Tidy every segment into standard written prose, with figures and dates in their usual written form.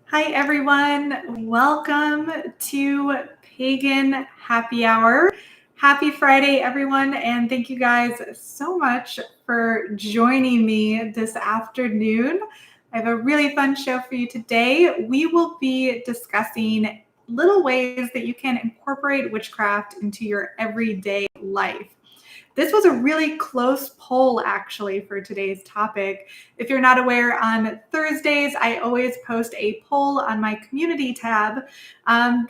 Hi, everyone. Welcome to Pagan Happy Hour. Happy Friday, everyone. And thank you guys so much for joining me this afternoon. I have a really fun show for you today. We will be discussing little ways that you can incorporate witchcraft into your everyday life. This was a really close poll, actually, for today's topic. If you're not aware, on Thursdays, I always post a poll on my community tab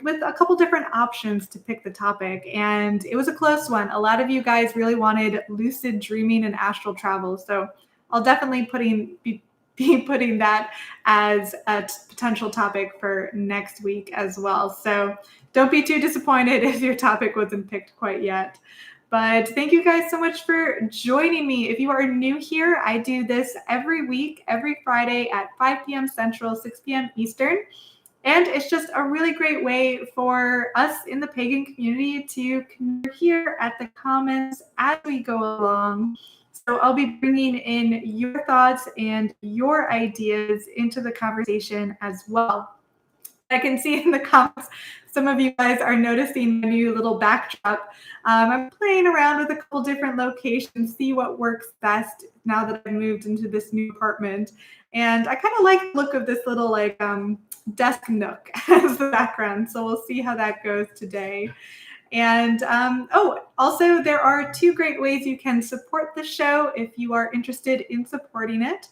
with a couple different options to pick the topic. And it was a close one. A lot of you guys really wanted lucid dreaming and astral travel. So I'll definitely be putting that as a potential topic for next week as well. So don't be too disappointed if your topic wasn't picked quite yet. But thank you guys so much for joining me. If you are new here, I do this every week, every Friday at 5 p.m. Central, 6 p.m. Eastern. And it's just a really great way for us in the pagan community to hear at the comments as we go along. So I'll be bringing in your thoughts and your ideas into the conversation as well. I can see in the comments, some of you guys are noticing my new little backdrop. I'm playing around with a couple different locations, see what works best now that I moved into this new apartment. And I kind of like the look of this little desk nook as the background. So we'll see how that goes today. And also there are two great ways you can support the show if you are interested in supporting it.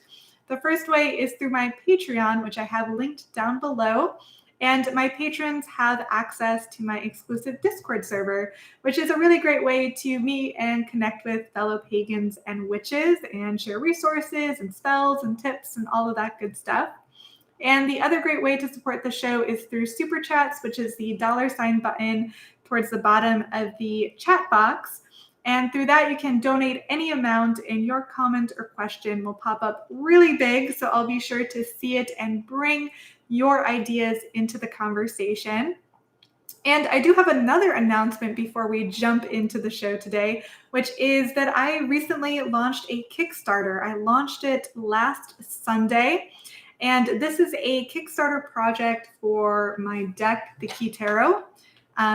The first way is through my Patreon, which I have linked down below. And my patrons have access to my exclusive Discord server, which is a really great way to meet and connect with fellow pagans and witches and share resources and spells and tips and all of that good stuff. And the other great way to support the show is through Super Chats, which is the $ button towards the bottom of the chat box. And through that, you can donate any amount, and your comment or question will pop up really big. So I'll be sure to see it and bring your ideas into the conversation. And I do have another announcement before we jump into the show today, which is that I recently launched a Kickstarter. I launched it last Sunday. And this is a Kickstarter project for my deck, the Key Tarot.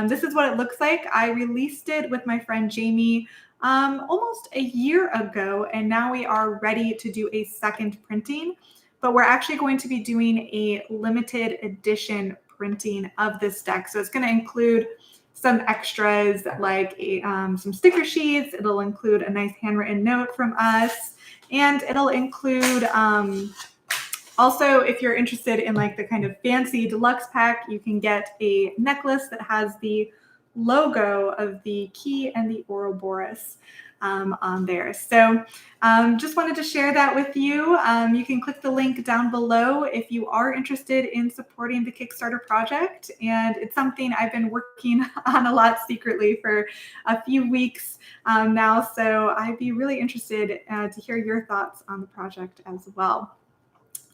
This is what it looks like. I released it with my friend Jamie almost a year ago, and now we are ready to do a second printing. But we're actually going to be doing a limited edition printing of this deck. So it's going to include some extras like some sticker sheets. It'll include a nice handwritten note from us, and it'll include also, if you're interested in like the kind of fancy deluxe pack, you can get a necklace that has the logo of the key and the Ouroboros on there. So just wanted to share that with you. You can click the link down below if you are interested in supporting the Kickstarter project. And it's something I've been working on a lot secretly for a few weeks now. So I'd be really interested to hear your thoughts on the project as well.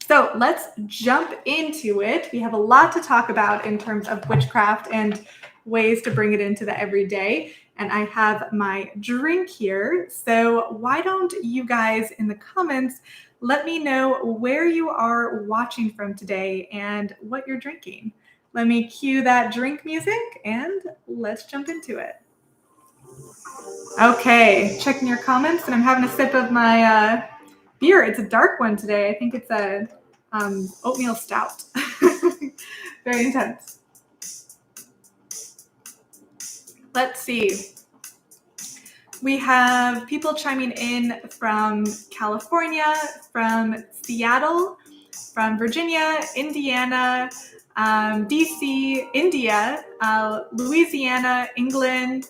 So let's jump into it. We have a lot to talk about in terms of witchcraft and ways to bring it into the everyday. And I have my drink here. So why don't you guys in the comments let me know where you are watching from today and what you're drinking. Let me cue that drink music and let's jump into it. Okay, checking your comments, and I'm having a sip of my beer. It's a dark one today. I think it's a oatmeal stout. Very intense. Let's see. We have people chiming in from California, from Seattle, from Virginia, Indiana, DC, India, Louisiana, England,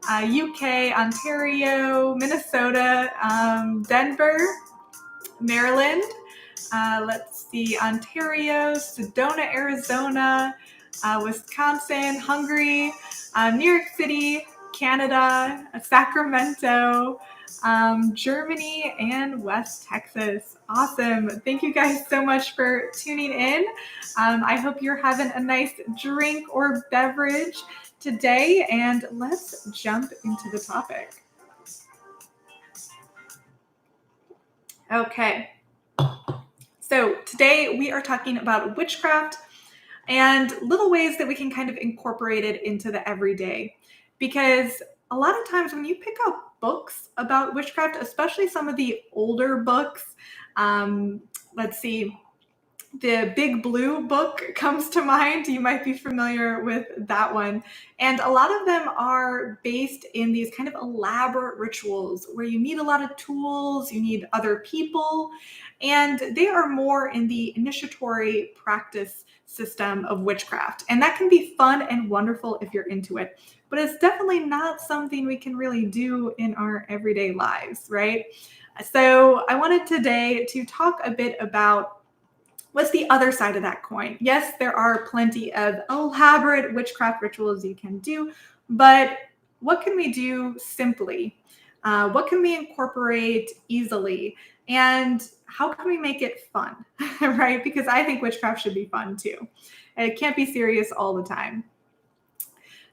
UK, Ontario, Minnesota, Denver, Maryland. Let's see, Ontario, Sedona, Arizona, Wisconsin, Hungary, New York City, Canada, Sacramento, Germany, and West Texas. Awesome. Thank you guys so much for tuning in. I hope you're having a nice drink or beverage today, and let's jump into the topic. Okay. So today we are talking about witchcraft and little ways that we can kind of incorporate it into the everyday. Because a lot of times when you pick up books about witchcraft, especially some of the older books, um, let's see, the Big Blue book comes to mind. You might be familiar with that one. And a lot of them are based in these kind of elaborate rituals where you need a lot of tools, you need other people, and they are more in the initiatory practice system of witchcraft. And that can be fun and wonderful if you're into it. But it's definitely not something we can really do in our everyday lives, right? So I wanted today to talk a bit about what's the other side of that coin? Yes, there are plenty of elaborate witchcraft rituals you can do, but what can we do simply? What can we incorporate easily? And how can we make it fun, right? Because I think witchcraft should be fun too. It can't be serious all the time.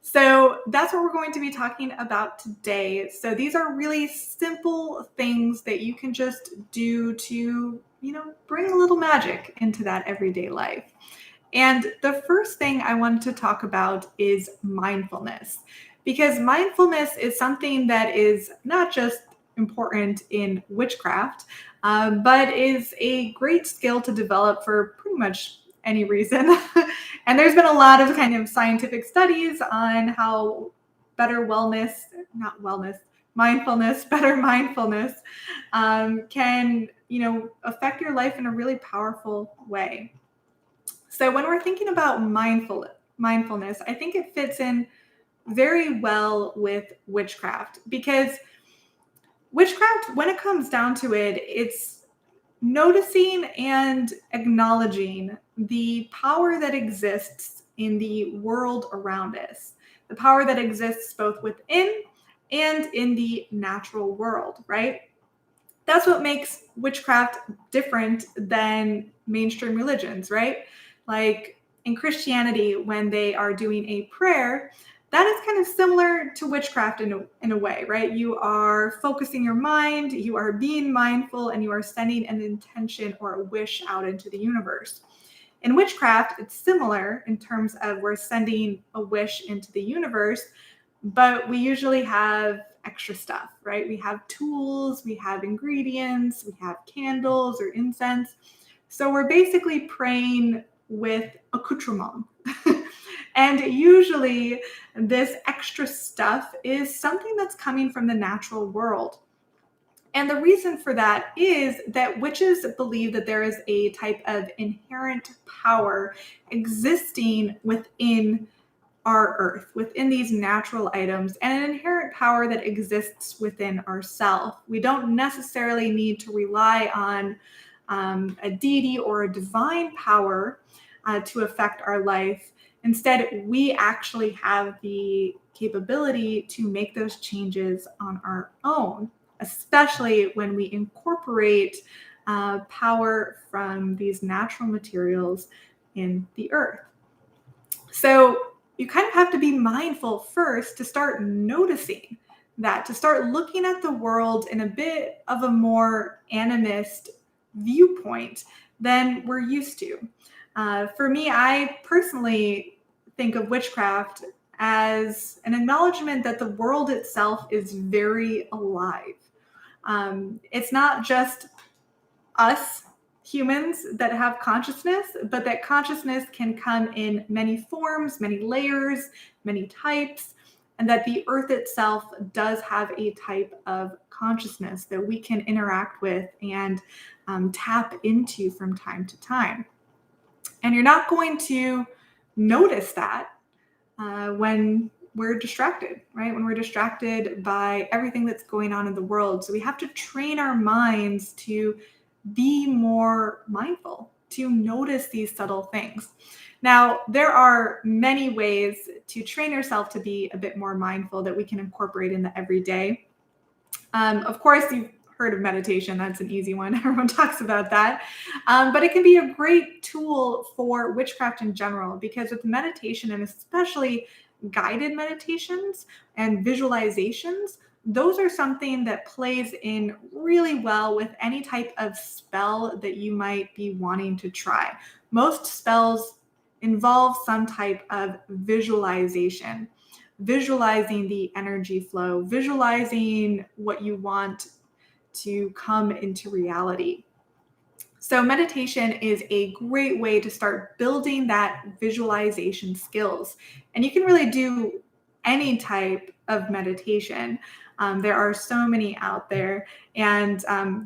So that's what we're going to be talking about today. So these are really simple things that you can just do to, bring a little magic into that everyday life. And the first thing I wanted to talk about is mindfulness, because mindfulness is something that is not just important in witchcraft, but is a great skill to develop for pretty much any reason. And there's been a lot of kind of scientific studies on how better wellness, not wellness, mindfulness, better mindfulness can, affect your life in a really powerful way. So when we're thinking about mindfulness, I think it fits in very well with witchcraft, because witchcraft, when it comes down to it, it's noticing and acknowledging the power that exists in the world around us, the power that exists both within and in the natural world, right? That's what makes witchcraft different than mainstream religions, right? Like in Christianity, when they are doing a prayer, that is kind of similar to witchcraft in a way, right? You are focusing your mind, you are being mindful, and you are sending an intention or a wish out into the universe. In witchcraft, it's similar in terms of we're sending a wish into the universe, but we usually have extra stuff, right? We have tools, we have ingredients, we have candles or incense. So we're basically praying with accoutrement. And usually this extra stuff is something that's coming from the natural world. And the reason for that is that witches believe that there is a type of inherent power existing within our earth, within these natural items, and an inherent power that exists within ourselves. We don't necessarily need to rely on a deity or a divine power to affect our life. Instead, we actually have the capability to make those changes on our own, especially when we incorporate power from these natural materials in the earth. So you kind of have to be mindful first to start noticing that, to start looking at the world in a bit of a more animist viewpoint than we're used to. For me, I personally think of witchcraft as an acknowledgement that the world itself is very alive. It's not just us humans that have consciousness, but that consciousness can come in many forms, many layers, many types, and that the earth itself does have a type of consciousness that we can interact with and tap into from time to time. And you're not going to notice that when we're distracted, right? When we're distracted by everything that's going on in the world. So we have to train our minds to be more mindful, to notice these subtle things. Now, there are many ways to train yourself to be a bit more mindful that we can incorporate in the everyday. Of course, you've heard of meditation. That's an easy one. Everyone talks about that. But it can be a great tool for witchcraft in general, because with meditation, and especially guided meditations and visualizations, those are something that plays in really well with any type of spell that you might be wanting to try. Most spells involve some type of visualization, visualizing the energy flow, visualizing what you want to come into reality. So meditation is a great way to start building that visualization skills. And you can really do any type of meditation. There are so many out there, and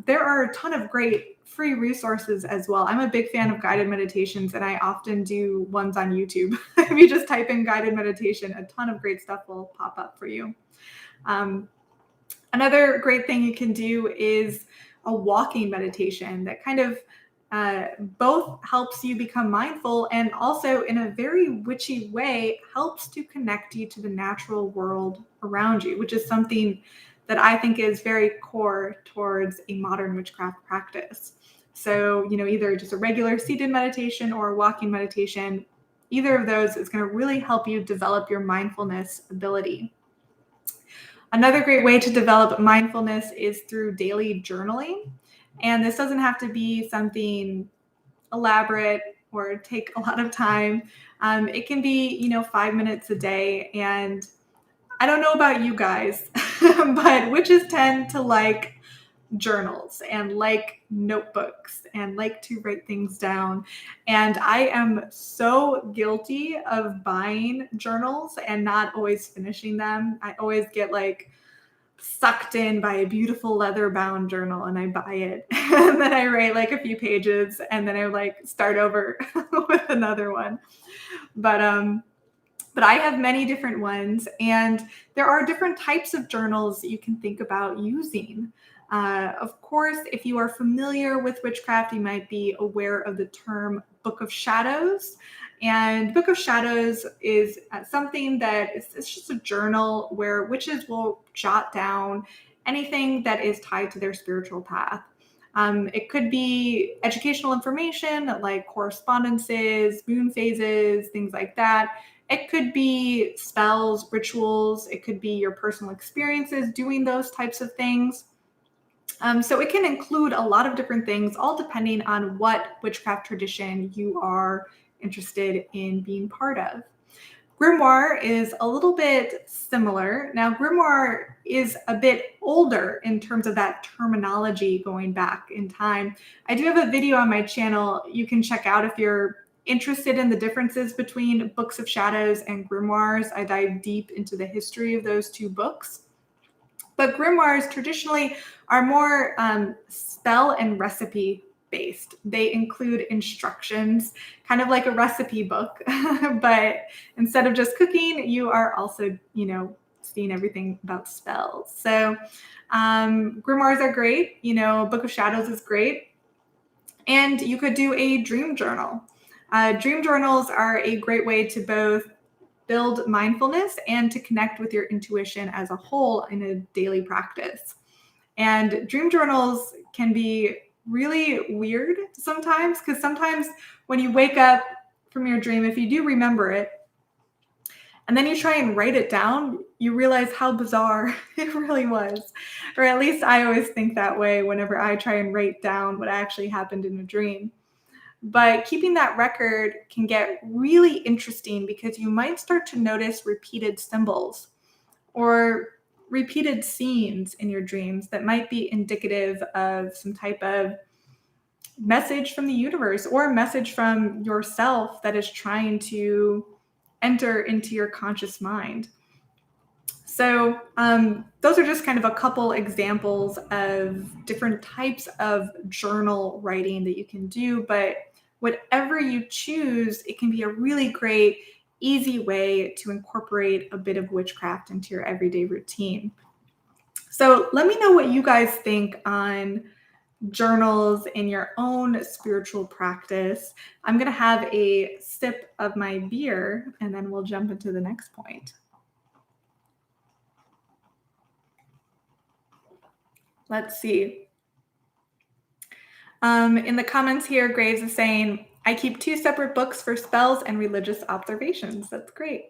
there are a ton of great free resources as well. I'm a big fan of guided meditations, and I often do ones on YouTube. If you just type in guided meditation, a ton of great stuff will pop up for you. Another great thing you can do is a walking meditation that kind of both helps you become mindful and also in a very witchy way helps to connect you to the natural world around you, which is something that I think is very core towards a modern witchcraft practice. So, either just a regular seated meditation or a walking meditation, either of those is going to really help you develop your mindfulness ability. Another great way to develop mindfulness is through daily journaling. And this doesn't have to be something elaborate or take a lot of time. It can be, 5 minutes a day. And I don't know about you guys, but witches tend to like journals and like notebooks and like to write things down. And I am so guilty of buying journals and not always finishing them. I always get sucked in by a beautiful leather bound journal and I buy it and then I write a few pages and then I start over with another one. But I have many different ones, and there are different types of journals you can think about using. Of course, if you are familiar with witchcraft, you might be aware of the term Book of Shadows. And Book of Shadows is something that it's just a journal where witches will jot down anything that is tied to their spiritual path. It could be educational information like correspondences, moon phases, things like that. It could be spells, rituals. It could be your personal experiences doing those types of things. So it can include a lot of different things, all depending on what witchcraft tradition you are interested in being part of. Grimoire is a little bit similar. Now, grimoire is a bit older in terms of that terminology going back in time. I do have a video on my channel you can check out if you're interested in the differences between Books of Shadows and grimoires. I dive deep into the history of those two books. But grimoires traditionally are more spell and recipe based. They include instructions, kind of like a recipe book, but instead of just cooking, you are also, seeing everything about spells. So grimoires are great. Book of Shadows is great. And you could do a dream journal. Dream journals are a great way to both build mindfulness and to connect with your intuition as a whole in a daily practice. And dream journals can be really weird sometimes, because sometimes when you wake up from your dream, if you do remember it, and then you try and write it down, you realize how bizarre it really was. Or at least I always think that way whenever I try and write down what actually happened in a dream. But keeping that record can get really interesting because you might start to notice repeated symbols or repeated scenes in your dreams that might be indicative of some type of message from the universe or a message from yourself that is trying to enter into your conscious mind. So those are just kind of a couple examples of different types of journal writing that you can do, but whatever you choose, it can be a really great, easy way to incorporate a bit of witchcraft into your everyday routine. So let me know what you guys think on journals in your own spiritual practice. I'm going to have a sip of my beer and then we'll jump into the next point. Let's see. In the comments here, Graves is saying, I keep 2 separate books for spells and religious observations. That's great.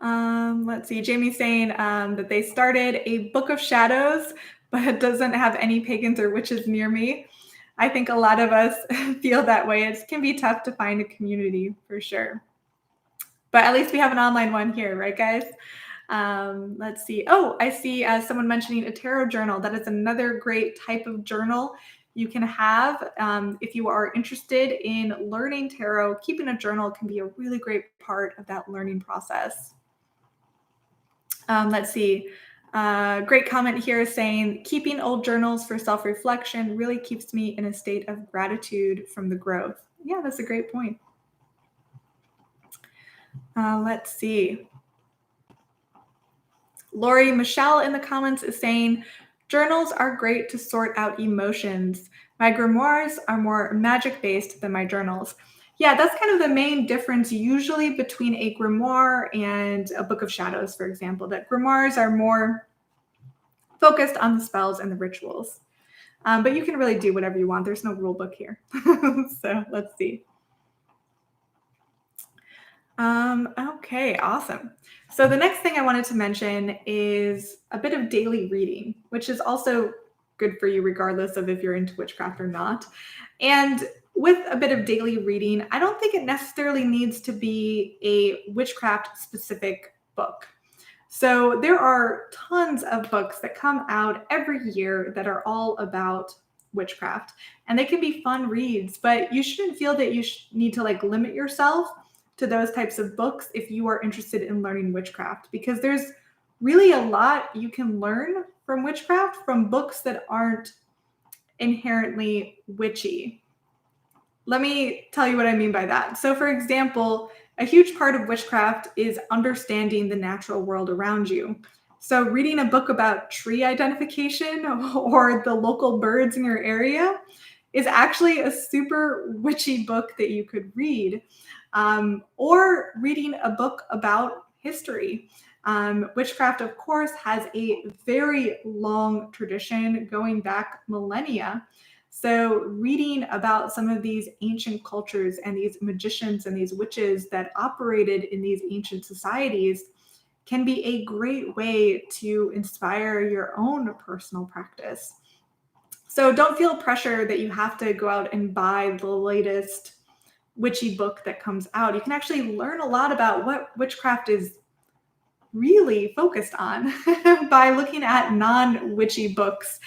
Let's see. Jamie's saying that they started a Book of Shadows, but it doesn't have any pagans or witches near me. I think a lot of us feel that way. It can be tough to find a community for sure. But at least we have an online one here, right, guys? Let's see. Oh, I see someone mentioning a tarot journal. That is another great type of journal you can have. If you are interested in learning tarot, keeping a journal can be a really great part of that learning process. Let's see. Great comment here saying, keeping old journals for self-reflection really keeps me in a state of gratitude from the growth. Yeah, that's a great point. Let's see. Lori Michelle in the comments is saying, journals are great to sort out emotions. My grimoires are more magic-based than my journals. Yeah, that's kind of the main difference usually between a grimoire and a book of shadows, for example, that grimoires are more focused on the spells and the rituals. But you can really do whatever you want. There's no rule book here. So let's see. Okay, awesome. So the next thing I wanted to mention is a bit of daily reading, which is also good for you regardless of if you're into witchcraft or not. And with a bit of daily reading, I don't think it necessarily needs to be a witchcraft specific book. So there are tons of books that come out every year that are all about witchcraft, and they can be fun reads, but you shouldn't feel that you need to like limit yourself to those types of books if you are interested in learning witchcraft, because there's really a lot you can learn from witchcraft from books that aren't inherently witchy. Let me tell you what I mean by that. So for example, a huge part of witchcraft is understanding the natural world around you. So reading a book about tree identification or the local birds in your area is actually a super witchy book that you could read. Or reading a book about history. Witchcraft, of course, has a very long tradition going back millennia. So reading about some of these ancient cultures and these magicians and these witches that operated in these ancient societies can be a great way to inspire your own personal practice. So don't feel pressure that you have to go out and buy the latest witchy book that comes out. You can actually learn a lot about what witchcraft is really focused on by looking at non-witchy books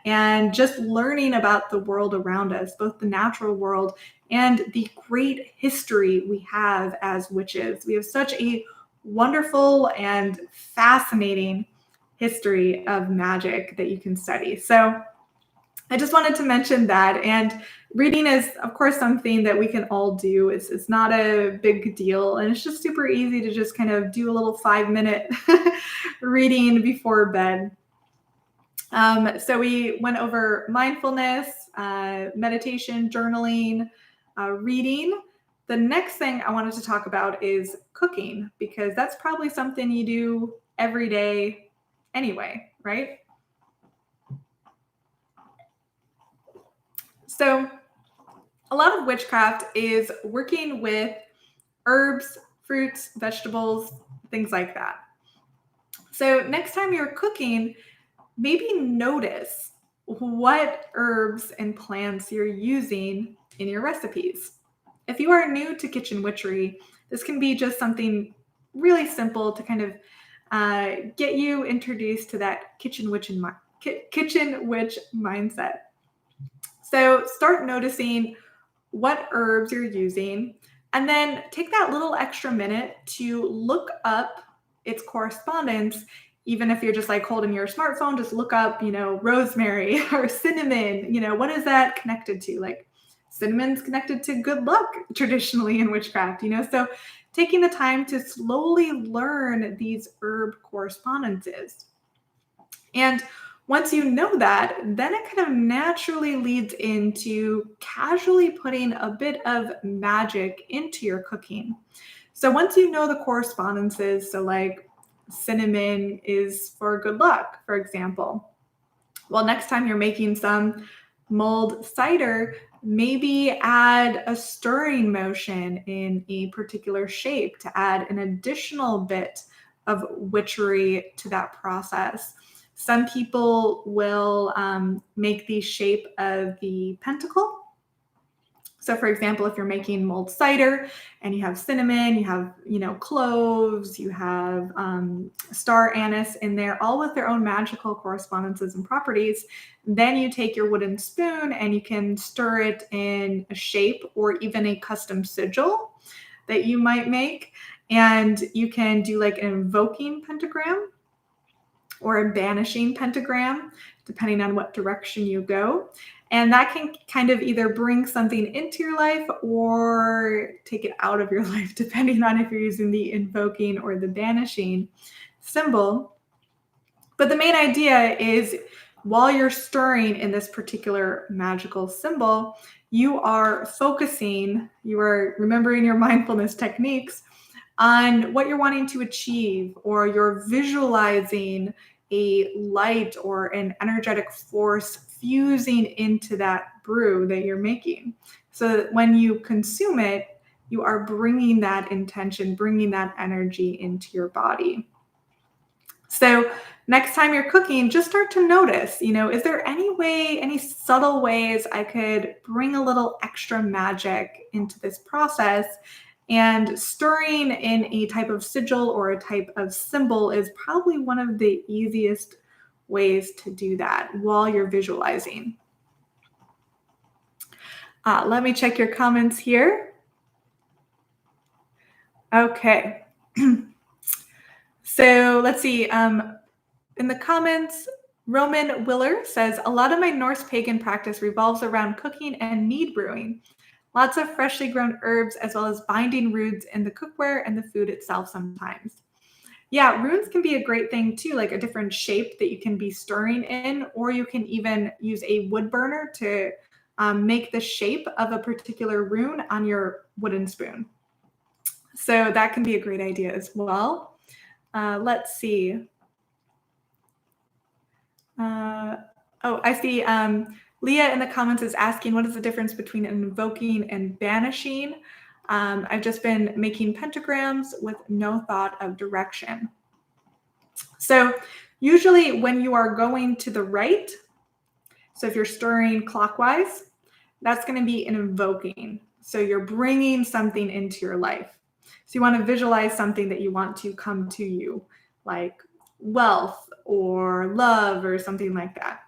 and just learning about the world around us, both the natural world and the great history we have as witches. We have such a wonderful and fascinating history of magic that you can study. So I just wanted to mention that. And reading is, of course, something that we can all do. It's not a big deal. And it's just super easy to just kind of do a little 5-minute reading before bed. So we went over mindfulness, meditation, journaling, reading. The next thing I wanted to talk about is cooking, because that's probably something you do every day anyway, right? So a lot of witchcraft is working with herbs, fruits, vegetables, things like that. So next time you're cooking, maybe notice what herbs and plants you're using in your recipes. If you are new to kitchen witchery, this can be just something really simple to kind of get you introduced to that kitchen witch mindset. So start noticing what herbs you're using, and then take that little extra minute to look up its correspondence. Even if you're just like holding your smartphone, just look up, rosemary or cinnamon, what is that connected to? Like cinnamon's connected to good luck traditionally in witchcraft, so taking the time to slowly learn these herb correspondences. And once you know that, then it kind of naturally leads into casually putting a bit of magic into your cooking. So once you know the correspondences, so like cinnamon is for good luck, for example. Well, next time you're making some mulled cider, maybe add a stirring motion in a particular shape to add an additional bit of witchery to that process. Some people will make the shape of the pentacle. So for example, if you're making mulled cider and you have cinnamon, you have, cloves, you have star anise in there, all with their own magical correspondences and properties, then you take your wooden spoon and you can stir it in a shape or even a custom sigil that you might make. And you can do like an invoking pentagram or a banishing pentagram, depending on what direction you go. And that can kind of either bring something into your life or take it out of your life, depending on if you're using the invoking or the banishing symbol. But the main idea is while you're stirring in this particular magical symbol, you are focusing, you are remembering your mindfulness techniques on what you're wanting to achieve, or you're visualizing a light or an energetic force fusing into that brew that you're making. So that when you consume it, you are bringing that intention, bringing that energy into your body. So next time you're cooking, just start to notice, is there any subtle ways I could bring a little extra magic into this process? And stirring in a type of sigil or a type of symbol is probably one of the easiest ways to do that while you're visualizing. Let me check your comments here. Okay. So let's see. In the comments, Roman Willer says, a lot of my Norse pagan practice revolves around cooking and mead brewing. Lots of freshly grown herbs, as well as binding runes in the cookware and the food itself sometimes. Yeah, runes can be a great thing too, like a different shape that you can be stirring in, or you can even use a wood burner to make the shape of a particular rune on your wooden spoon. So that can be a great idea as well. Let's see. I see Leah in the comments is asking, what is the difference between invoking and banishing? I've just been making pentagrams with no thought of direction. So usually when you are going to the right, so if you're stirring clockwise, that's going to be an invoking. So you're bringing something into your life. So you want to visualize something that you want to come to you, like wealth or love or something like that.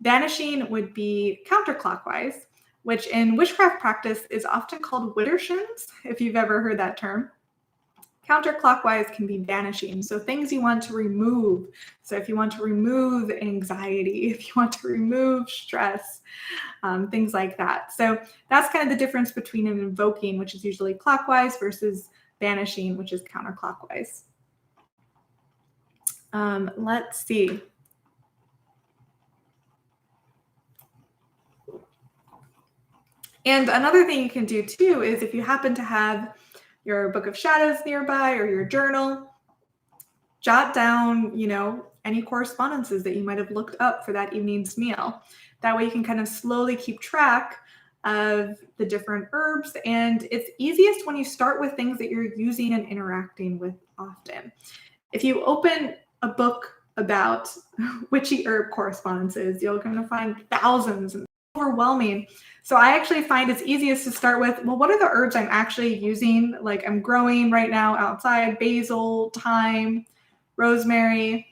Banishing would be counterclockwise, which in witchcraft practice is often called widdershins, if you've ever heard that term. Counterclockwise can be banishing, so things you want to remove. So if you want to remove anxiety, if you want to remove stress, things like that. So that's kind of the difference between an invoking, which is usually clockwise, versus banishing, which is counterclockwise. Let's see. And another thing you can do too is if you happen to have your book of shadows nearby or your journal, jot down, any correspondences that you might have looked up for that evening's meal. That way you can kind of slowly keep track of the different herbs. And it's easiest when you start with things that you're using and interacting with often. If you open a book about witchy herb correspondences, you're going to find thousands and overwhelming. So I actually find it's easiest to start with, well, what are the herbs I'm actually using? Like I'm growing right now outside: basil, thyme, rosemary.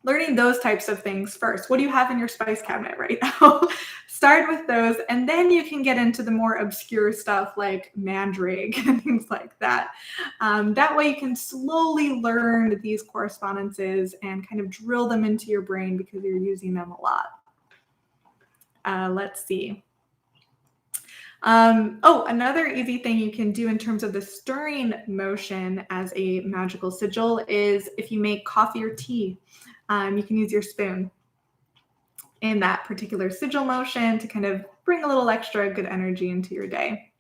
Learning those types of things first. What do you have in your spice cabinet right now? Start with those, and then you can get into the more obscure stuff like mandrake and things like that. That way you can slowly learn these correspondences and kind of drill them into your brain because you're using them a lot. Let's see. Another easy thing you can do in terms of the stirring motion as a magical sigil is if you make coffee or tea, you can use your spoon in that particular sigil motion to kind of bring a little extra good energy into your day.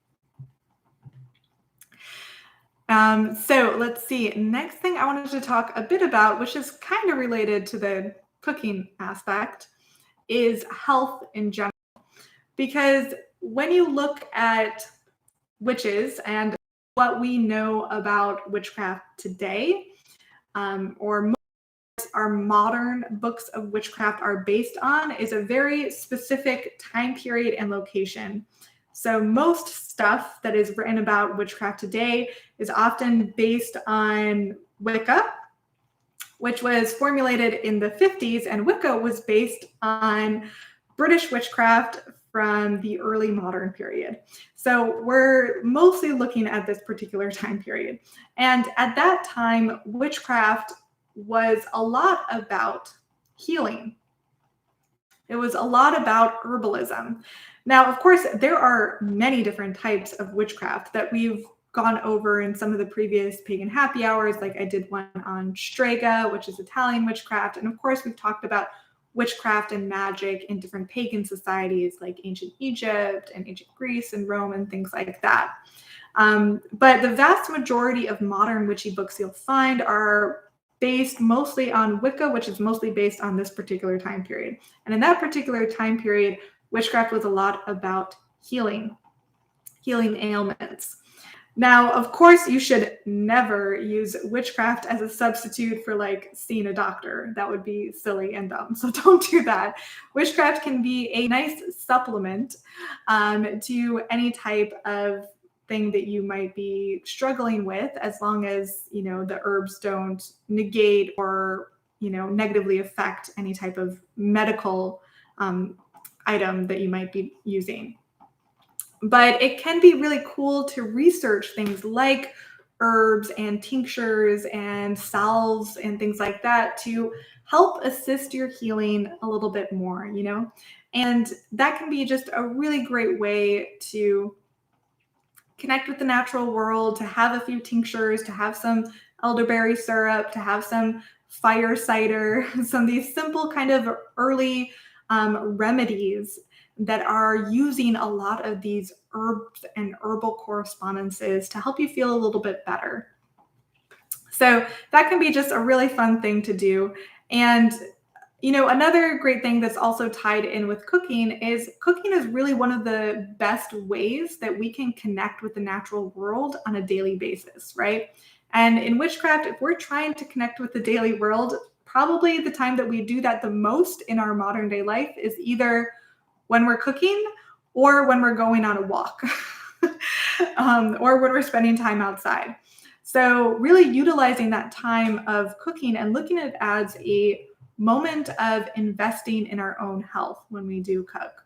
So let's see. Next thing I wanted to talk a bit about, which is kind of related to the cooking aspect, is health in general. Because when you look at witches and what we know about witchcraft today, or most our modern books of witchcraft are based on is a very specific time period and location. So most stuff that is written about witchcraft today is often based on Wicca, which was formulated in the 50s, and Wicca was based on British witchcraft from the early modern period. So we're mostly looking at this particular time period. And at that time, witchcraft was a lot about healing. It was a lot about herbalism. Now, of course, there are many different types of witchcraft that we've gone over in some of the previous pagan happy hours. Like I did one on Strega, which is Italian witchcraft. And of course, we've talked about witchcraft and magic in different pagan societies like ancient Egypt and ancient Greece and Rome and things like that. But the vast majority of modern witchy books you'll find are based mostly on Wicca, which is mostly based on this particular time period. And in that particular time period, witchcraft was a lot about healing ailments. Now, of course, you should never use witchcraft as a substitute for like seeing a doctor. That would be silly and dumb. So don't do that. Witchcraft can be a nice supplement to any type of thing that you might be struggling with, as long as, you know, the herbs don't negate or, you know, negatively affect any type of medical item that you might be using. But it can be really cool to research things like herbs and tinctures and salves and things like that to help assist your healing a little bit more, you know? And that can be just a really great way to connect with the natural world, to have a few tinctures, to have some elderberry syrup, to have some fire cider, some of these simple kind of early remedies that are using a lot of these herbs and herbal correspondences to help you feel a little bit better. So that can be just a really fun thing to do. And, you know, another great thing that's also tied in with cooking is really one of the best ways that we can connect with the natural world on a daily basis, right? And in witchcraft, if we're trying to connect with the daily world, probably the time that we do that the most in our modern day life is either when we're cooking or when we're going on a walk or when we're spending time outside. So really utilizing that time of cooking and looking at it as a moment of investing in our own health when we do cook.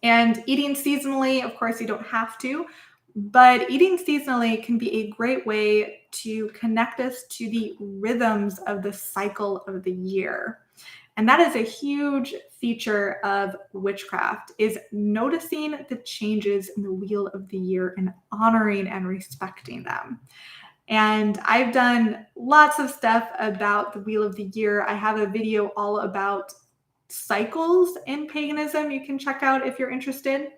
And eating seasonally, of course, you don't have to, but eating seasonally can be a great way to connect us to the rhythms of the cycle of the year. And that is a huge feature of witchcraft, is noticing the changes in the wheel of the year and honoring and respecting them. And I've done lots of stuff about the wheel of the year. I have a video all about cycles in paganism you can check out if you're interested.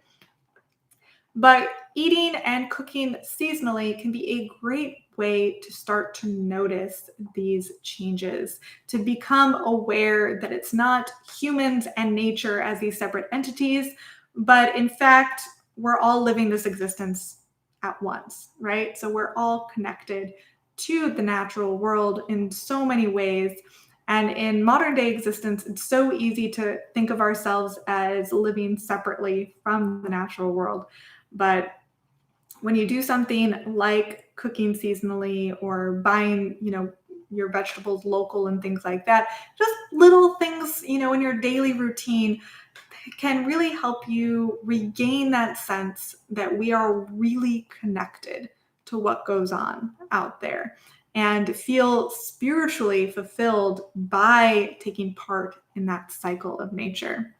But eating and cooking seasonally can be a great way to start to notice these changes, to become aware that it's not humans and nature as these separate entities, but in fact, we're all living this existence at once, right? So we're all connected to the natural world in so many ways. And in modern day existence, it's so easy to think of ourselves as living separately from the natural world. But when you do something like cooking seasonally or buying, you know, your vegetables local and things like that, just little things, you know, in your daily routine can really help you regain that sense that we are really connected to what goes on out there and feel spiritually fulfilled by taking part in that cycle of nature.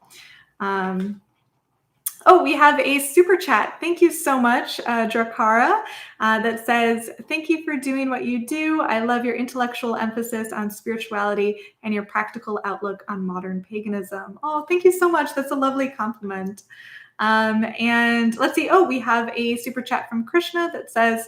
Oh, we have a super chat. Thank you so much, Drakara, that says, thank you for doing what you do. I love your intellectual emphasis on spirituality and your practical outlook on modern paganism. Oh, thank you so much. That's a lovely compliment. And let's see. Oh, we have a super chat from Krishna that says,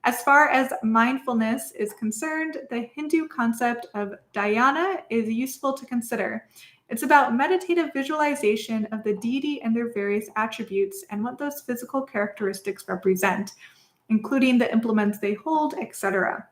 as far as mindfulness is concerned, the Hindu concept of dhyana is useful to consider. It's about meditative visualization of the deity and their various attributes and what those physical characteristics represent, including the implements they hold, etc.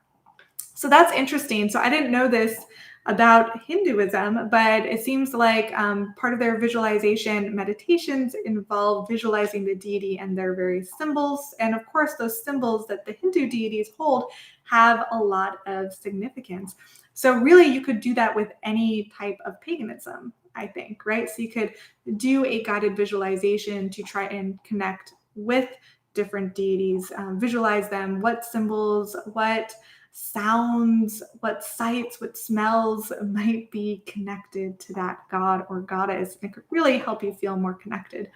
So that's interesting. So I didn't know this about Hinduism, but it seems like part of their visualization meditations involve visualizing the deity and their various symbols. And of course, those symbols that the Hindu deities hold have a lot of significance. So really, you could do that with any type of paganism, I think, right? So you could do a guided visualization to try and connect with different deities, visualize them, what symbols, what sounds, what sights, what smells might be connected to that god or goddess. It could really help you feel more connected.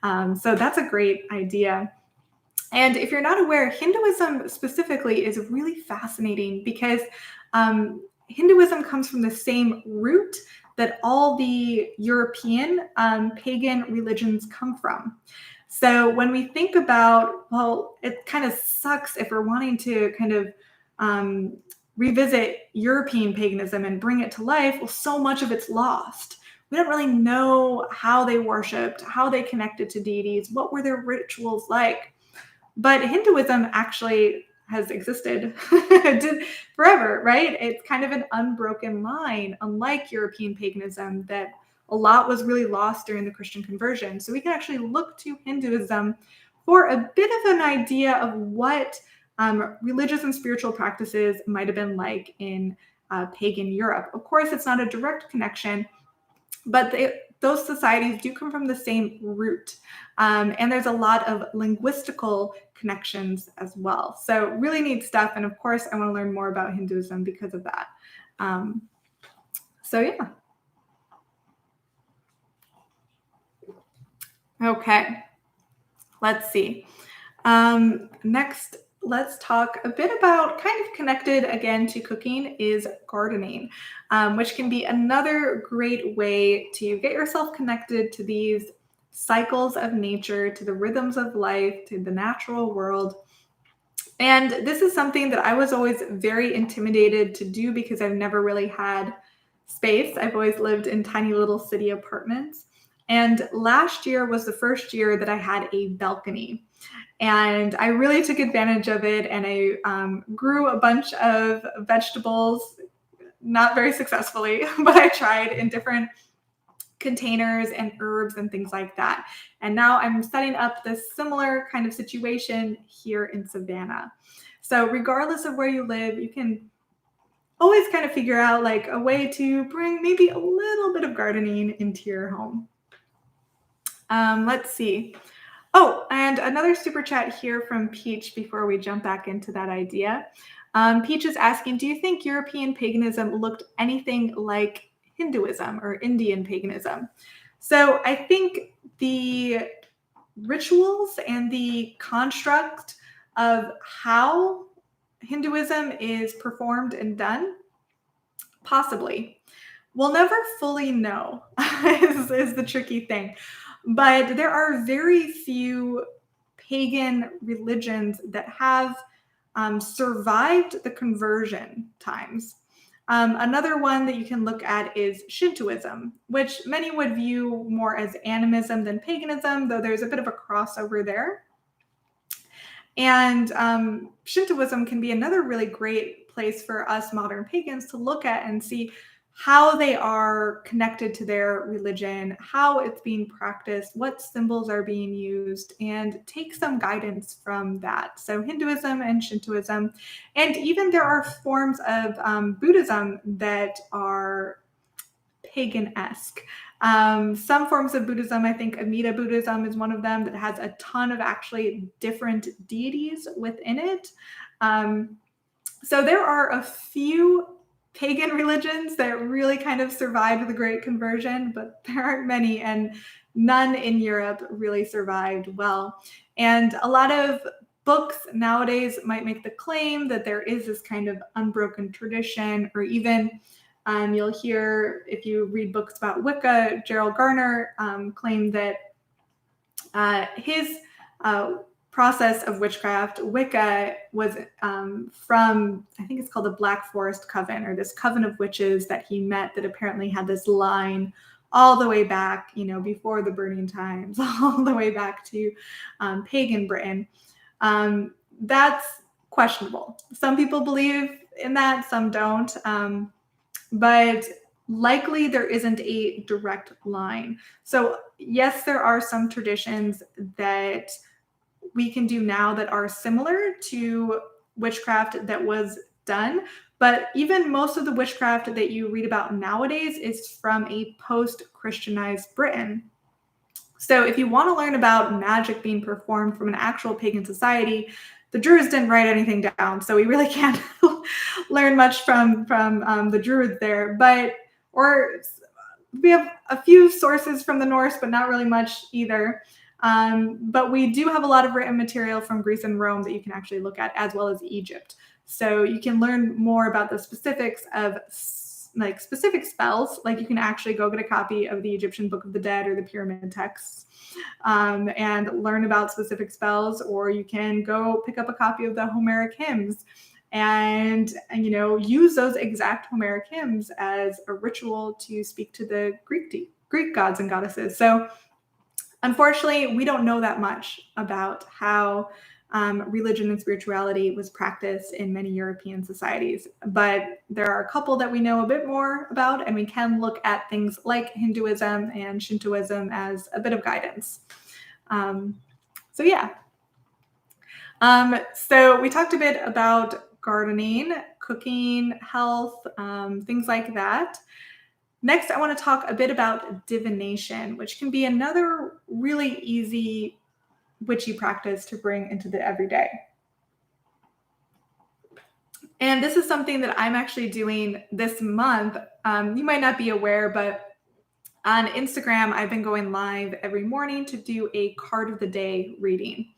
So that's a great idea. And if you're not aware, Hinduism specifically is really fascinating because Hinduism comes from the same root that all the European pagan religions come from. So when we think about, well, it kind of sucks if we're wanting to kind of revisit European paganism and bring it to life. Well, so much of it's lost. We don't really know how they worshipped, how they connected to deities, what were their rituals like. But Hinduism actually has existed forever, right? It's kind of an unbroken line, unlike European paganism, that a lot was really lost during the Christian conversion. So we can actually look to Hinduism for a bit of an idea of what religious and spiritual practices might have been like in pagan Europe. Of course, it's not a direct connection, but those societies do come from the same root. And there's a lot of linguistical connections as well. So really neat stuff. And of course, I want to learn more about Hinduism because of that. So yeah. Okay, let's see. Next, let's talk a bit about, kind of connected again to cooking, is gardening, which can be another great way to get yourself connected to these cycles of nature, to the rhythms of life, to the natural world. And this is something that I was always very intimidated to do because I've never really had space. I've always lived in tiny little city apartments. And last year was the first year that I had a balcony. And I really took advantage of it, and I grew a bunch of vegetables, not very successfully, but I tried in different containers and herbs and things like that. And now I'm setting up this similar kind of situation here in Savannah. So regardless of where you live, you can always kind of figure out like a way to bring maybe a little bit of gardening into your home. Let's see. Oh, and another super chat here from Peach before we jump back into that idea. Peach is asking, do you think European paganism looked anything like Hinduism or Indian paganism? So I think the rituals and the construct of how Hinduism is performed and done, possibly. We'll never fully know, is the tricky thing. But there are very few pagan religions that have survived the conversion times. Another one that you can look at is Shintoism, which many would view more as animism than paganism, though there's a bit of a crossover there. And Shintoism can be another really great place for us modern pagans to look at and see how they are connected to their religion, how it's being practiced, what symbols are being used, and take some guidance from that. So Hinduism and Shintoism, and even there are forms of Buddhism that are pagan-esque. Some forms of Buddhism, I think Amida Buddhism is one of them, that has a ton of actually different deities within it. So there are a few pagan religions that really kind of survived the Great Conversion, but there aren't many, and none in Europe really survived well. And a lot of books nowadays might make the claim that there is this kind of unbroken tradition, or even you'll hear, if you read books about Wicca, Gerald Garner claimed that his process of witchcraft, Wicca, was from, I think it's called the Black Forest Coven, or this coven of witches that he met that apparently had this line all the way back, before the burning times, all the way back to pagan Britain. That's questionable. Some people believe in that, some don't. but likely there isn't a direct line. So yes, there are some traditions that we can do now that are similar to witchcraft that was done. But even most of the witchcraft that you read about nowadays is from a post-Christianized Britain. So if you want to learn about magic being performed from an actual pagan society, the Druids didn't write anything down, so we really can't learn much from the Druids there. Or we have a few sources from the Norse, but not really much either. But we do have a lot of written material from Greece and Rome that you can actually look at, as well as Egypt. So you can learn more about the specifics of like specific spells. Like you can actually go get a copy of the Egyptian Book of the Dead or the pyramid texts and learn about specific spells, or you can go pick up a copy of the Homeric hymns and use those exact Homeric hymns as a ritual to speak to the Greek gods and goddesses. So unfortunately, we don't know that much about how religion and spirituality was practiced in many European societies, but there are a couple that we know a bit more about, and we can look at things like Hinduism and Shintoism as a bit of guidance. So yeah. So we talked a bit about gardening, cooking, health, things like that. Next, I want to talk a bit about divination, which can be another really easy witchy practice to bring into the everyday. And this is something that I'm actually doing this month. You might not be aware, but on Instagram, I've been going live every morning to do a card of the day reading.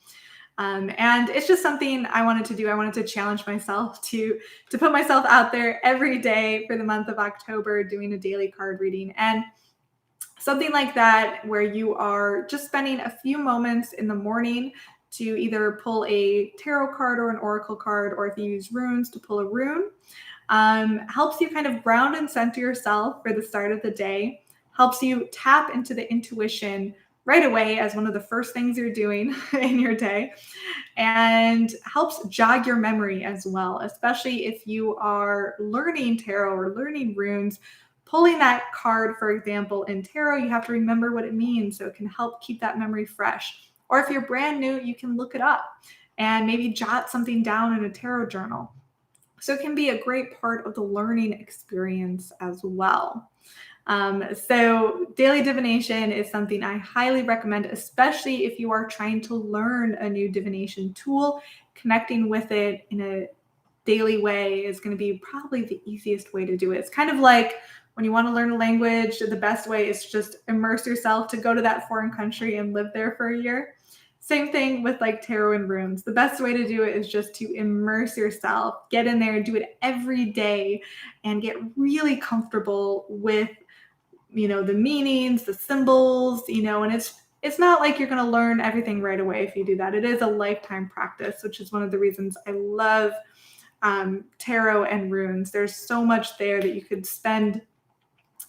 And it's just something I wanted to do. I wanted to challenge myself to put myself out there every day for the month of October doing a daily card reading. And something like that, where you are just spending a few moments in the morning to either pull a tarot card or an oracle card, or if you use runes, to pull a rune, helps you kind of ground and center yourself for the start of the day, helps you tap into the intuition right away as one of the first things you're doing in your day, and helps jog your memory as well, especially if you are learning tarot or learning runes. Pulling that card, for example, in tarot, you have to remember what it means, so it can help keep that memory fresh. Or if you're brand new, you can look it up and maybe jot something down in a tarot journal. So it can be a great part of the learning experience as well. So daily divination is something I highly recommend, especially if you are trying to learn a new divination tool. Connecting with it in a daily way is going to be probably the easiest way to do it. It's kind of like when you want to learn a language, the best way is just immerse yourself to go to that foreign country and live there for a year. Same thing with like tarot and runes. The best way to do it is just to immerse yourself, get in there and do it every day and get really comfortable with, the meanings, the symbols, and it's not like you're going to learn everything right away if you do that. It is a lifetime practice, which is one of the reasons I love tarot and runes. There's so much there that you could spend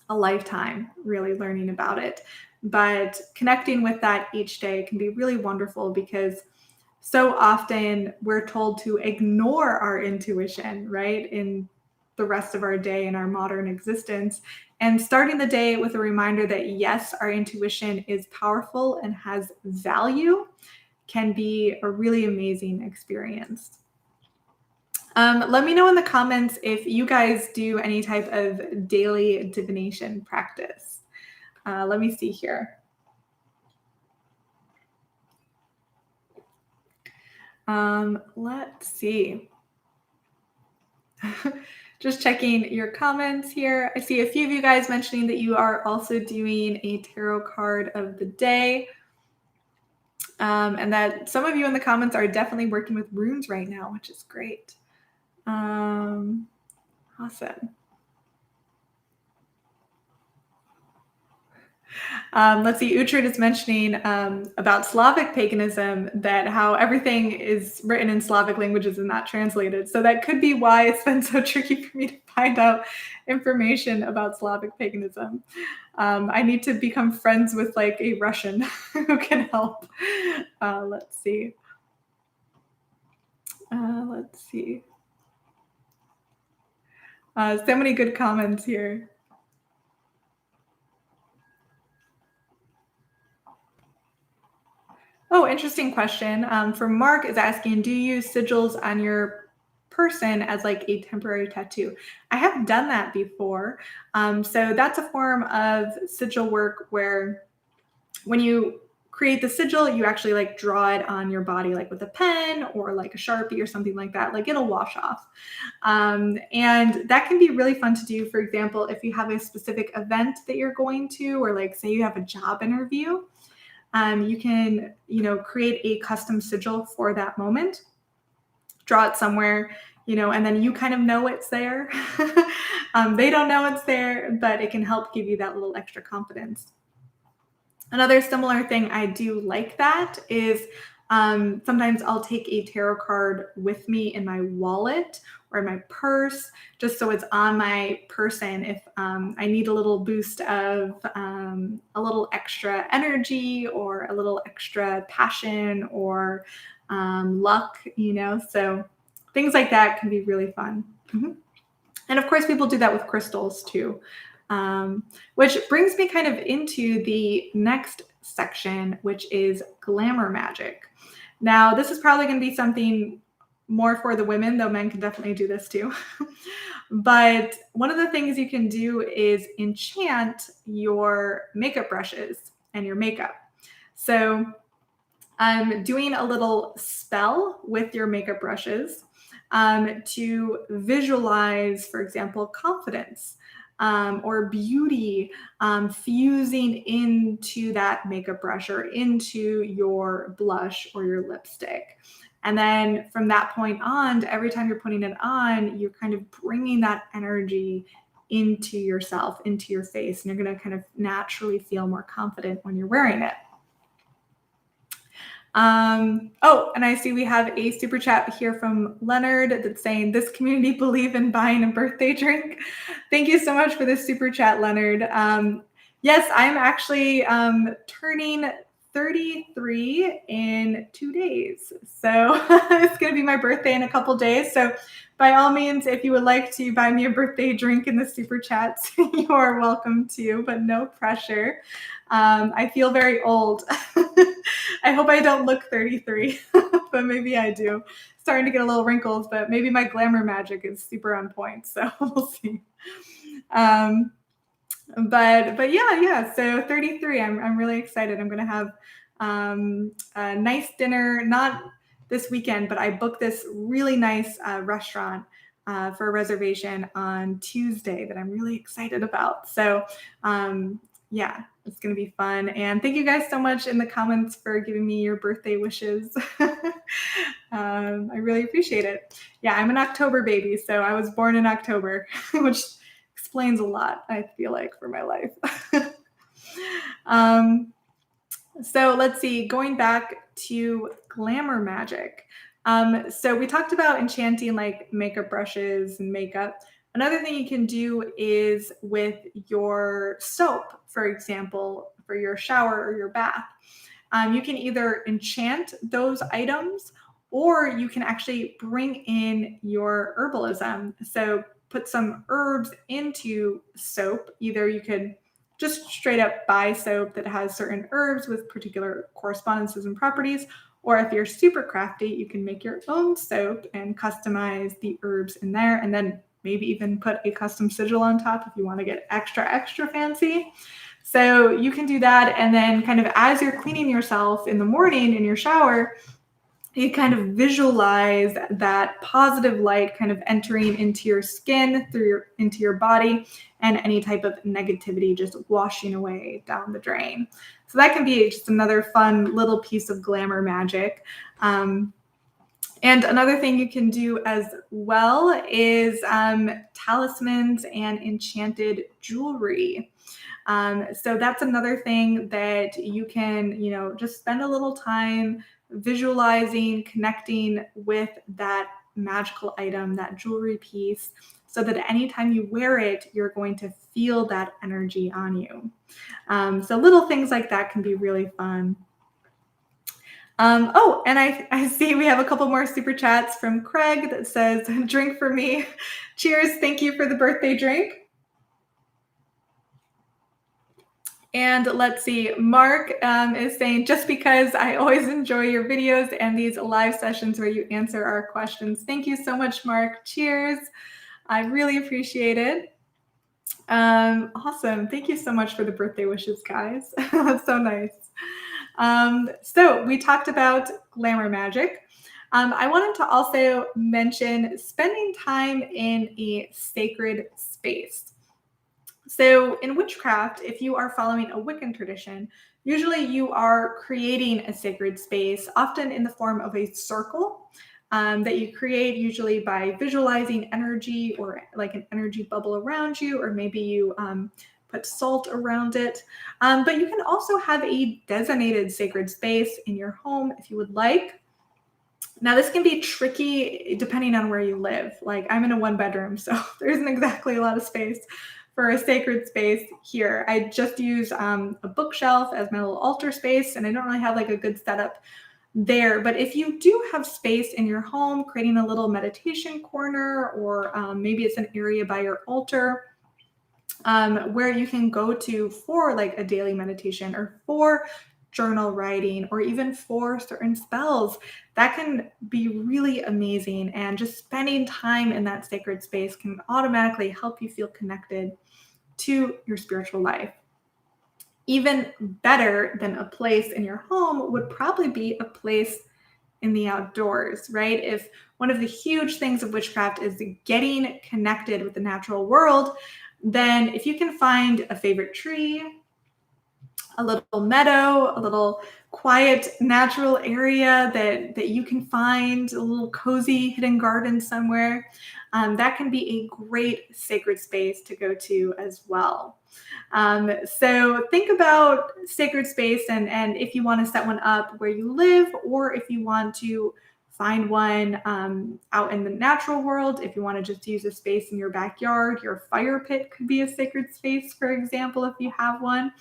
a lifetime really learning about it. But connecting with that each day can be really wonderful, because so often we're told to ignore our intuition, right, in the rest of our day in our modern existence. And starting the day with a reminder that yes, our intuition is powerful and has value can be a really amazing experience. Let me know in the comments if you guys do any type of daily divination practice. Let me see here. Let's see. Just checking your comments here. I see a few of you guys mentioning that you are also doing a tarot card of the day. And that some of you in the comments are definitely working with runes right now, which is great. Awesome. Let's see, Uhtred is mentioning about Slavic paganism, that how everything is written in Slavic languages and not translated. So that could be why it's been so tricky for me to find out information about Slavic paganism. I need to become friends with like a Russian who can help. Let's see. So many good comments here. Oh, interesting question. For Mark is asking, do you use sigils on your person as like a temporary tattoo? I have done that before. So that's a form of sigil work where when you create the sigil, you actually like draw it on your body, like with a pen or like a Sharpie or something like that. Like it'll wash off. And that can be really fun to do. For example, if you have a specific event that you're going to, or like say you have a job interview, you can, create a custom sigil for that moment, draw it somewhere, and then you kind of know it's there. They don't know it's there, but it can help give you that little extra confidence. Another similar thing I do like that is sometimes I'll take a tarot card with me in my wallet or in my purse, just so it's on my person if I need a little boost of a little extra energy or a little extra passion or luck, So things like that can be really fun. Mhm. And of course, people do that with crystals too. Which brings me kind of into the next section, which is glamour magic. Now, this is probably going to be something more for the women, though men can definitely do this too. But one of the things you can do is enchant your makeup brushes and your makeup. So I'm doing a little spell with your makeup brushes to visualize, for example, confidence or beauty fusing into that makeup brush or into your blush or your lipstick. And then from that point on, every time you're putting it on, you're kind of bringing that energy into yourself, into your face, and you're going to kind of naturally feel more confident when you're wearing it. And I see we have a super chat here from Leonard that's saying, this community believe in buying a birthday drink. Thank you so much for this super chat, Leonard. Yes, I'm actually turning 33 in 2 days. So it's going to be my birthday in a couple days. So by all means, if you would like to buy me a birthday drink in the super chats, you are welcome to, but no pressure. I feel very old. I hope I don't look 33, but maybe I do. Starting to get a little wrinkles, but maybe my glamour magic is super on point. So we'll see. But yeah. So 33. I'm really excited. I'm gonna have a nice dinner. Not this weekend, but I booked this really nice restaurant for a reservation on Tuesday that I'm really excited about. So yeah, it's going to be fun. And thank you guys so much in the comments for giving me your birthday wishes. I really appreciate it. Yeah, I'm an October baby, so I was born in October, which explains a lot, I feel like, for my life. So let's see, going back to glamour magic. So we talked about enchanting like makeup brushes and makeup. Another thing you can do is with your soap, for example, for your shower or your bath. You can either enchant those items or you can actually bring in your herbalism. So put some herbs into soap. Either you could just straight up buy soap that has certain herbs with particular correspondences and properties. Or if you're super crafty, you can make your own soap and customize the herbs in there, and then maybe even put a custom sigil on top if you want to get extra fancy. So you can do that. And then kind of as you're cleaning yourself in the morning in your shower, you kind of visualize that positive light kind of entering into your skin, into your body, and any type of negativity just washing away down the drain. So that can be just another fun little piece of glamour magic. And another thing you can do as well is talismans and enchanted jewelry. So that's another thing that you can, just spend a little time visualizing, connecting with that magical item, that jewelry piece, so that anytime you wear it, you're going to feel that energy on you. So little things like that can be really fun. Oh, and I see we have a couple more super chats from Craig that says, drink for me. Cheers. Thank you for the birthday drink. And let's see, Mark is saying, just because I always enjoy your videos and these live sessions where you answer our questions. Thank you so much, Mark. Cheers. I really appreciate it. Awesome. Thank you so much for the birthday wishes, guys. That's so nice. So we talked about glamour magic. I wanted to also mention spending time in a sacred space. So in witchcraft, if you are following a Wiccan tradition, usually you are creating a sacred space, often in the form of a circle that you create, usually by visualizing energy or like an energy bubble around you, or maybe you put salt around it. But you can also have a designated sacred space in your home if you would like. Now, this can be tricky depending on where you live. Like, I'm in a 1-bedroom, so there isn't exactly a lot of space for a sacred space here. I just use a bookshelf as my little altar space, and I don't really have like a good setup there. But if you do have space in your home, creating a little meditation corner, or maybe it's an area by your altar where you can go to for like a daily meditation or for journal writing or even for certain spells, that can be really amazing. And just spending time in that sacred space can automatically help you feel connected to your spiritual life. Even better than a place in your home would probably be a place in the outdoors, right? If one of the huge things of witchcraft is getting connected with the natural world, then if you can find a favorite tree, a little meadow, a little quiet natural area that you can find, a little cozy hidden garden somewhere, that can be a great sacred space to go to as well. So think about sacred space, and if you want to set one up where you live, or if you want to find one out in the natural world, if you want to just use a space in your backyard, your fire pit could be a sacred space, for example, if you have one.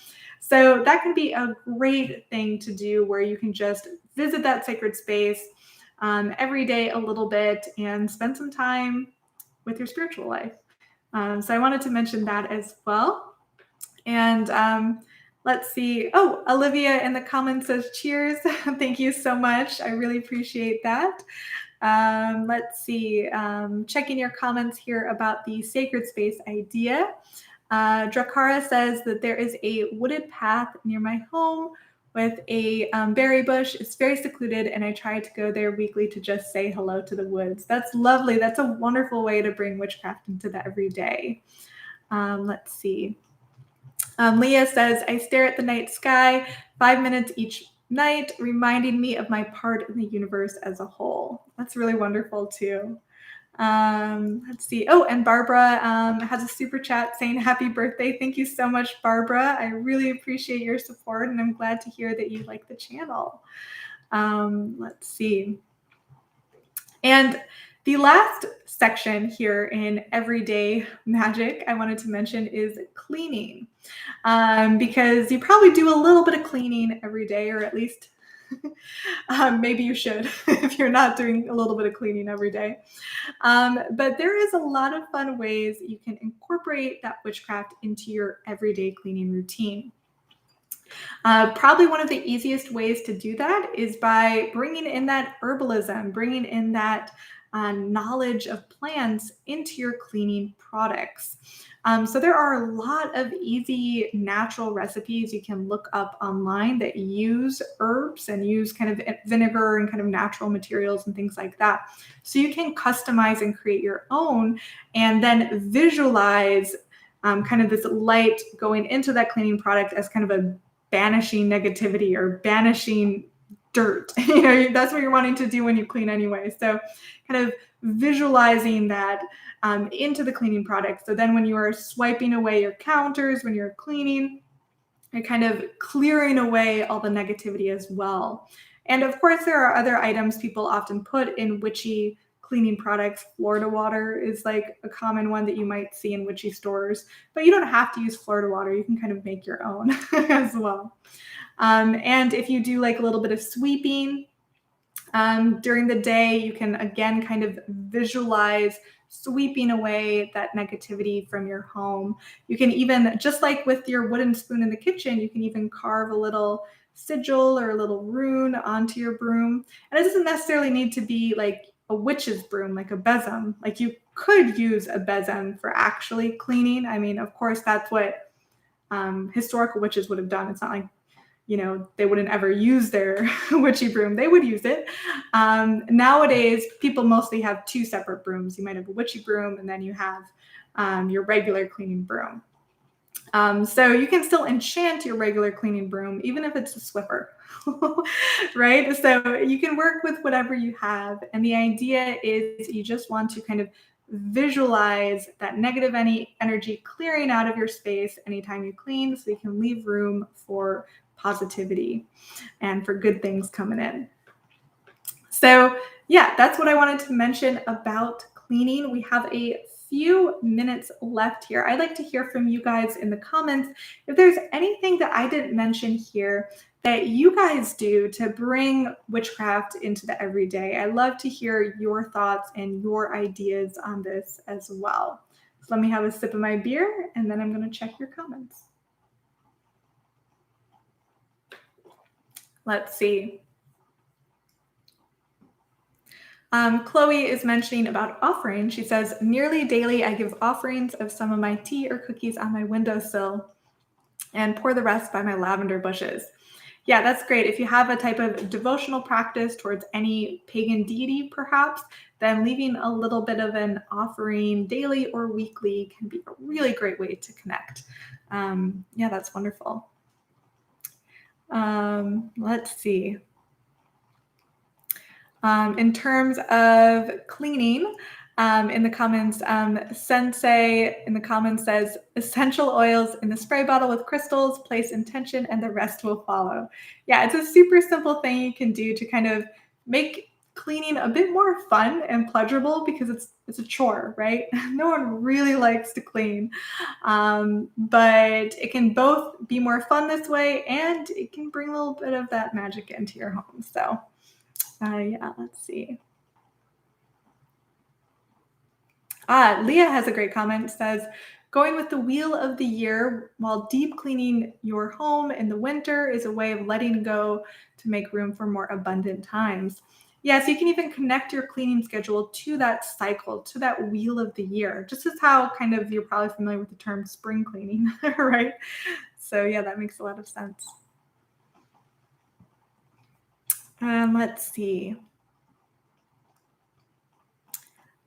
So that can be a great thing to do where you can just visit that sacred space every day a little bit and spend some time with your spiritual life. So I wanted to mention that as well. And let's see. Oh, Olivia in the comments says cheers. Thank you so much. I really appreciate that. Let's see. Checking your comments here about the sacred space idea. Drakara says that there is a wooded path near my home with a berry bush. It's very secluded, and I try to go there weekly to just say hello to the woods. That's lovely. That's a wonderful way to bring witchcraft into the everyday. Let's see. Leah says, I stare at the night sky 5 minutes each night, reminding me of my part in the universe as a whole. That's really wonderful too. Let's see. Oh, and Barbara has a super chat saying happy birthday. Thank you so much, Barbara. I really appreciate your support, and I'm glad to hear that you like the channel. Let's see. And the last section here in everyday magic I wanted to mention is cleaning, because you probably do a little bit of cleaning every day, or at least maybe you should if you're not doing a little bit of cleaning every day. But there is a lot of fun ways you can incorporate that witchcraft into your everyday cleaning routine. Probably one of the easiest ways to do that is by bringing in that herbalism, bringing in that knowledge of plants into your cleaning products. So there are a lot of easy natural recipes you can look up online that use herbs and use kind of vinegar and kind of natural materials and things like that. So you can customize and create your own, and then visualize kind of this light going into that cleaning product as kind of a banishing negativity or banishing dirt. That's what you're wanting to do when you clean anyway. So kind of visualizing that into the cleaning product. So then when you are swiping away your counters, when you're cleaning, you're kind of clearing away all the negativity as well. And of course, there are other items people often put in witchy cleaning products. Florida water is like a common one that you might see in witchy stores, but you don't have to use Florida water. You can kind of make your own as well. And if you do like a little bit of sweeping During the day, you can again kind of visualize sweeping away that negativity from your home. You can even, just like with your wooden spoon in the kitchen, you can even carve a little sigil or a little rune onto your broom. And it doesn't necessarily need to be like a witch's broom, like a besom. Like you could use a besom for actually cleaning. I mean, of course, that's what historical witches would have done. It's not like they wouldn't ever use their witchy broom. They would use it. Nowadays, people mostly have two separate brooms. You might have a witchy broom, and then you have your regular cleaning broom. So you can still enchant your regular cleaning broom, even if it's a Swiffer, right? So you can work with whatever you have. And the idea is you just want to kind of visualize that negative energy clearing out of your space anytime you clean, so you can leave room for positivity and for good things coming in. So yeah, that's what I wanted to mention about cleaning. We have a few minutes left here. I'd like to hear from you guys in the comments if there's anything that I didn't mention here that you guys do to bring witchcraft into the everyday. I love to hear your thoughts and your ideas on this as well. So let me have a sip of my beer, and then I'm going to check your comments. Let's see. Chloe is mentioning about offering. She says, nearly daily I give offerings of some of my tea or cookies on my windowsill and pour the rest by my lavender bushes. Yeah, that's great. If you have a type of devotional practice towards any pagan deity, perhaps, then leaving a little bit of an offering daily or weekly can be a really great way to connect. Yeah, that's wonderful. Let's see. In terms of cleaning, in the comments, Sensei in the comments says, essential oils in the spray bottle with crystals, place intention, and the rest will follow. Yeah, it's a super simple thing you can do to kind of make cleaning a bit more fun and pleasurable, because it's a chore, right? No one really likes to clean, but it can both be more fun this way, and it can bring a little bit of that magic into your home. So yeah, let's see. Leah has a great comment. Says, going with the wheel of the year while deep cleaning your home in the winter is a way of letting go to make room for more abundant times. Yeah, so you can even connect your cleaning schedule to that cycle, to that wheel of the year, just as how kind of you're probably familiar with the term spring cleaning, right? So yeah, that makes a lot of sense. Let's see.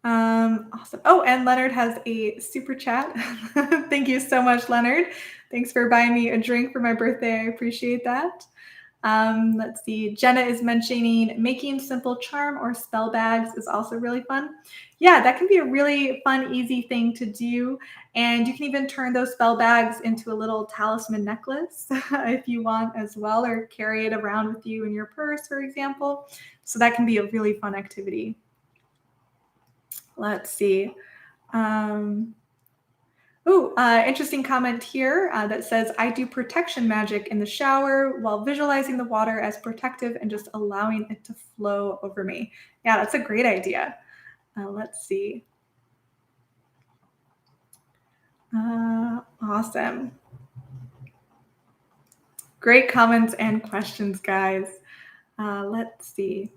Awesome. Oh, and Leonard has a super chat. Thank you so much, Leonard. Thanks for buying me a drink for my birthday. I appreciate that. Let's see. Jenna is mentioning making simple charm or spell bags is also really fun. Yeah, that can be a really fun, easy thing to do. And you can even turn those spell bags into a little talisman necklace if you want as well, or carry it around with you in your purse, for example. So that can be a really fun activity. Let's see. Interesting comment here that says, I do protection magic in the shower while visualizing the water as protective and just allowing it to flow over me. Yeah, that's a great idea. Let's see. Awesome. Great comments and questions, guys. Let's see.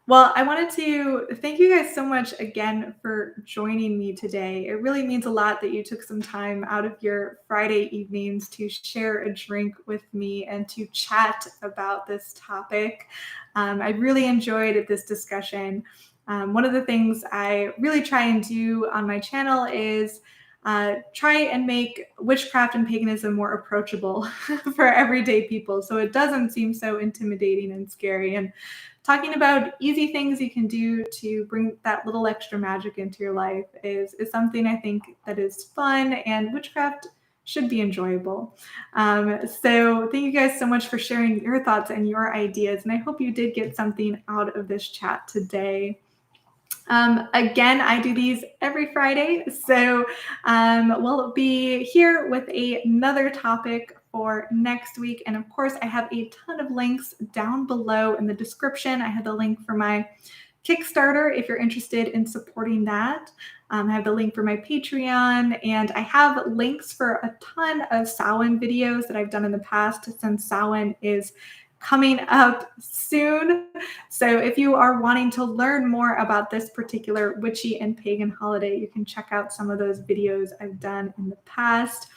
Well, I wanted to thank you guys so much again for joining me today. It really means a lot that you took some time out of your Friday evenings to share a drink with me and to chat about this topic. I really enjoyed this discussion. One of the things I really try and do on my channel is try and make witchcraft and paganism more approachable for everyday people, so it doesn't seem so intimidating and scary. And talking about easy things you can do to bring that little extra magic into your life is something I think that is fun, and witchcraft should be enjoyable. So thank you guys so much for sharing your thoughts and your ideas, and I hope you did get something out of this chat today. Again, I do these every Friday, so we'll be here with another topic for next week. And of course, I have a ton of links down below in the description. I have the link for my Kickstarter if you're interested in supporting that. I have the link for my Patreon, and I have links for a ton of Samhain videos that I've done in the past, since Samhain is coming up soon. So if you are wanting to learn more about this particular witchy and pagan holiday, you can check out some of those videos I've done in the past.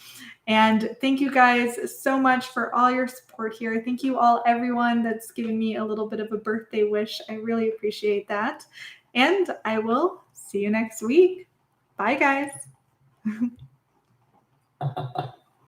And thank you guys so much for all your support here. Thank you all, everyone that's giving me a little bit of a birthday wish. I really appreciate that. And I will see you next week. Bye, guys.